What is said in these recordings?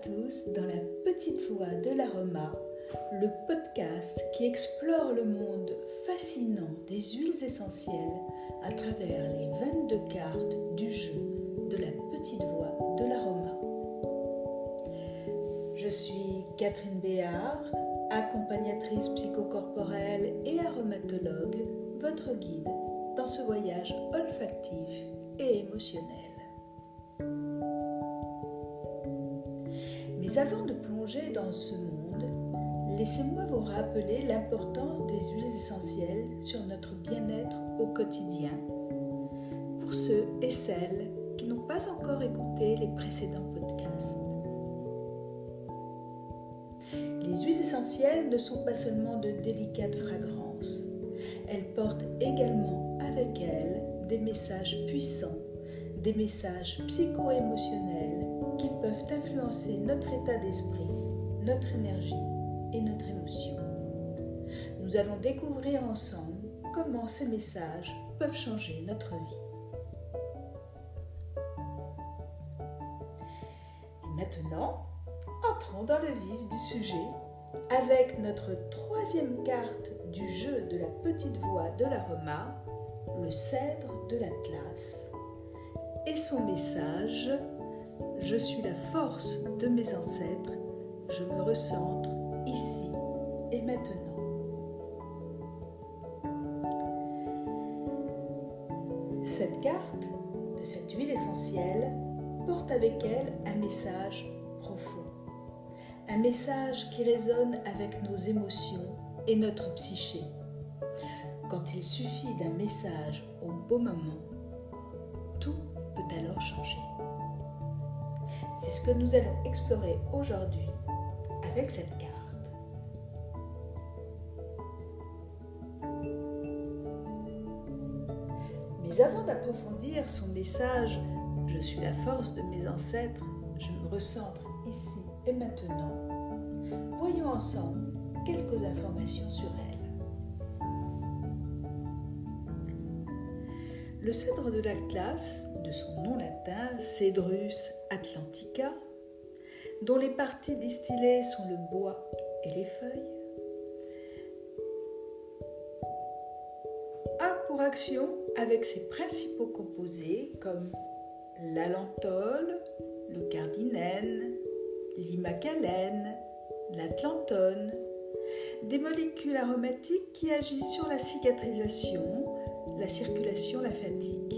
tous dans la petite voix de l'aroma, le podcast qui explore le monde fascinant des huiles essentielles à travers les 22 cartes du jeu de la petite voix de l'aroma. Je suis Catherine Béard, accompagnatrice psychocorporelle et aromatologue, votre guide dans ce voyage olfactif et émotionnel. Mais avant de plonger dans ce monde, laissez-moi vous rappeler l'importance des huiles essentielles sur notre bien-être au quotidien, pour ceux et celles qui n'ont pas encore écouté les précédents podcasts. Les huiles essentielles ne sont pas seulement de délicates fragrances, elles portent également avec elles des messages puissants, des messages psycho-émotionnels qui peuvent influencer notre état d'esprit, notre énergie et notre émotion. Nous allons découvrir ensemble comment ces messages peuvent changer notre vie. Et maintenant, entrons dans le vif du sujet avec notre troisième carte du jeu de la petite voix de l'aroma, le cèdre de l'Atlas, et son message: je suis la force de mes ancêtres, je me recentre ici et maintenant. Cette carte de cette huile essentielle porte avec elle un message profond, un message qui résonne avec nos émotions et notre psyché. Quand il suffit d'un message au bon moment, tout peut alors changer. C'est ce que nous allons explorer aujourd'hui avec cette carte. Mais avant d'approfondir son message « Je suis la force de mes ancêtres, je me recentre ici et maintenant », voyons ensemble quelques informations sur elle. Le cèdre de l'Atlas, de son nom latin Cedrus atlantica, dont les parties distillées sont le bois et les feuilles, a pour action avec ses principaux composés comme l'allanthol, le cardinène, l'imacalène, l'atlanthone, des molécules aromatiques qui agissent sur la cicatrisation, la circulation lymphatique.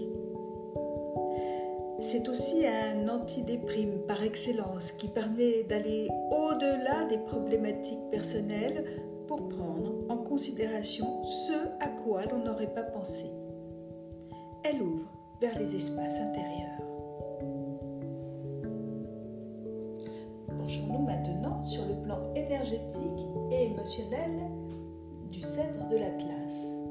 C'est aussi un antidéprime par excellence qui permet d'aller au-delà des problématiques personnelles pour prendre en considération ce à quoi l'on n'aurait pas pensé. Elle ouvre vers les espaces intérieurs. Penchons-nous maintenant sur le plan énergétique et émotionnel du cèdre de l'Atlas.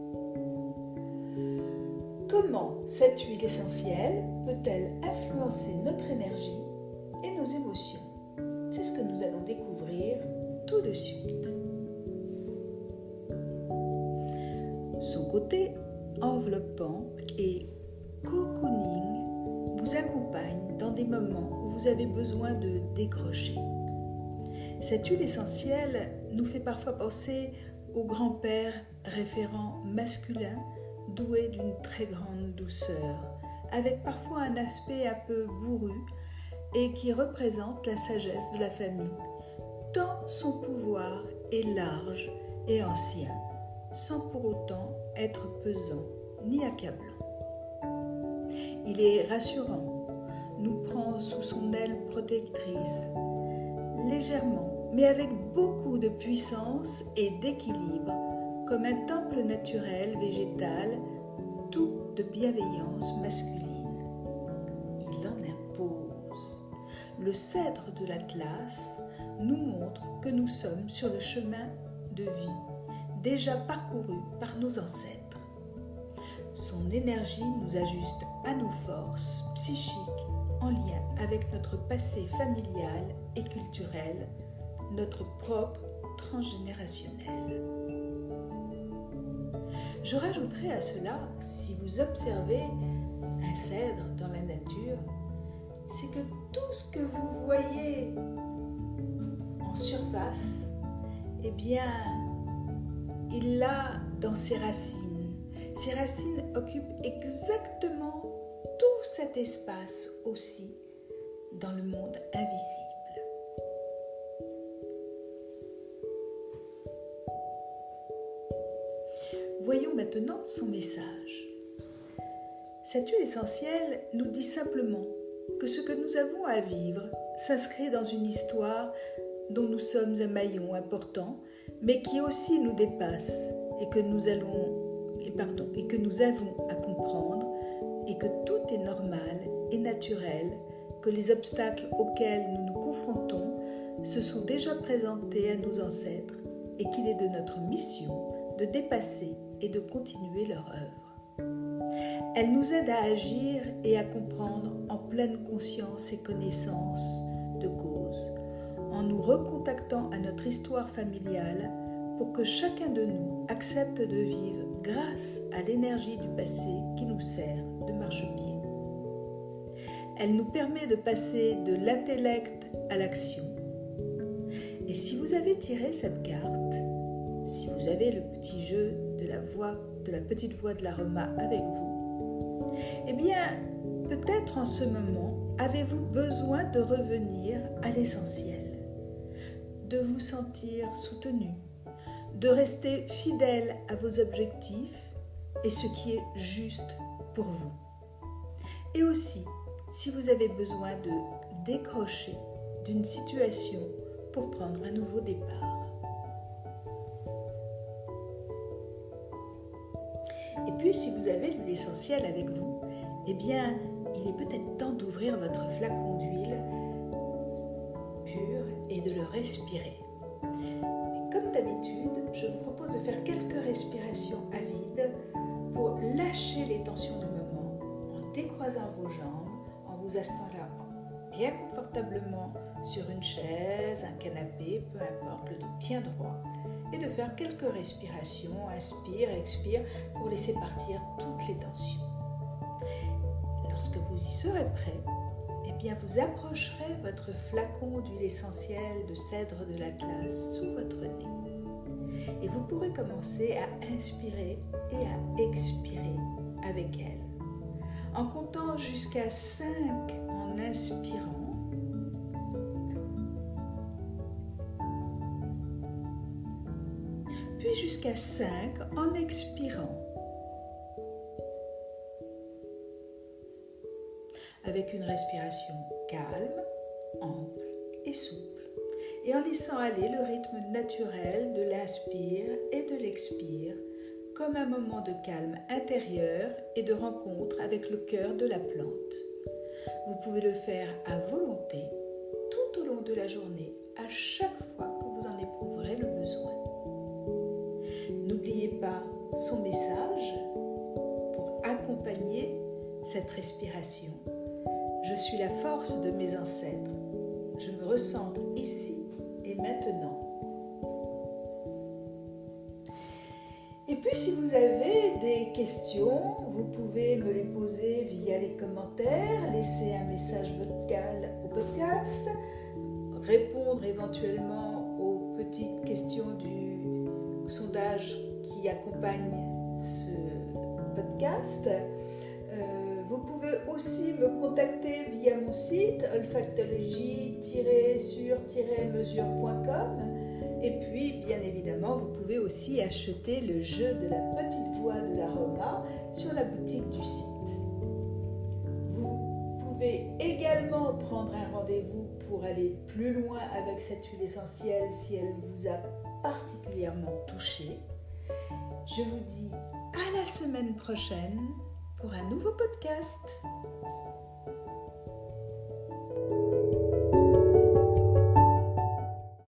Comment cette huile essentielle peut-elle influencer notre énergie et nos émotions? C'est ce que nous allons découvrir tout de suite. Son côté enveloppant et cocooning vous accompagne dans des moments où vous avez besoin de décrocher. Cette huile essentielle nous fait parfois penser au grand-père référent masculin doué d'une très grande douceur, avec parfois un aspect un peu bourru et qui représente la sagesse de la famille, tant son pouvoir est large et ancien, sans pour autant être pesant ni accablant. Il est rassurant, nous prend sous son aile protectrice, légèrement, mais avec beaucoup de puissance et d'équilibre, comme un temple naturel, végétal, tout de bienveillance masculine. Il en impose. Le cèdre de l'Atlas nous montre que nous sommes sur le chemin de vie déjà parcouru par nos ancêtres. Son énergie nous ajuste à nos forces psychiques en lien avec notre passé familial et culturel, notre propre transgénérationnel. Je rajouterai à cela, si vous observez un cèdre dans la nature, c'est que tout ce que vous voyez en surface, eh bien, il l'a dans ses racines. Ses racines occupent exactement tout cet espace aussi dans le monde invisible. Voyons maintenant son message. Cette huile essentielle nous dit simplement que ce que nous avons à vivre s'inscrit dans une histoire dont nous sommes un maillon important, mais qui aussi nous dépasse et que nous avons à comprendre, et que tout est normal et naturel, que les obstacles auxquels nous nous confrontons se sont déjà présentés à nos ancêtres et qu'il est de notre mission de dépasser et de continuer leur œuvre. Elle nous aide à agir et à comprendre en pleine conscience et connaissance de cause, en nous recontactant à notre histoire familiale pour que chacun de nous accepte de vivre grâce à l'énergie du passé qui nous sert de marchepied. Elle nous permet de passer de l'intellect à l'action. Et si vous avez tiré cette carte, si vous avez le petit jeu de la petite voix de l'Aroma avec vous, eh bien, peut-être en ce moment, avez-vous besoin de revenir à l'essentiel, de vous sentir soutenu, de rester fidèle à vos objectifs et ce qui est juste pour vous. Et aussi, si vous avez besoin de décrocher d'une situation pour prendre un nouveau départ. Et puis, si vous avez l'huile essentielle avec vous, eh bien, il est peut-être temps d'ouvrir votre flacon d'huile pure et de le respirer. Et comme d'habitude, je vous propose de faire quelques respirations à vide pour lâcher les tensions du moment en décroisant vos jambes, en vous installant bien confortablement sur une chaise, un canapé, peu importe, le dos bien droit, et de faire quelques respirations, inspire, expire, pour laisser partir toutes les tensions. Lorsque vous y serez prêt, eh bien vous approcherez votre flacon d'huile essentielle de cèdre de l'Atlas sous votre nez. Et vous pourrez commencer à inspirer et à expirer avec elle. En comptant jusqu'à 5 en inspirant, puis jusqu'à 5 en expirant, avec une respiration calme, ample et souple, et en laissant aller le rythme naturel de l'inspire et de l'expire, comme un moment de calme intérieur et de rencontre avec le cœur de la plante. Vous pouvez le faire à volonté, tout au long de la journée, à chaque fois que vous en éprouverez le besoin. N'oubliez pas son message pour accompagner cette respiration. Je suis la force de mes ancêtres. Je me recentre ici et maintenant. Et puis, si vous avez des questions, vous pouvez me les poser via les commentaires, laisser un message vocal au podcast, répondre éventuellement aux petites questions du sondage qui accompagne ce podcast. Vous pouvez aussi me contacter via mon site olfactologie-sur-mesure.com. Et puis, bien évidemment, vous pouvez aussi acheter le jeu de la petite voix de l'Aroma sur la boutique du site. Vous pouvez également prendre un rendez-vous pour aller plus loin avec cette huile essentielle si elle vous a particulièrement touché. Je vous dis à la semaine prochaine pour un nouveau podcast.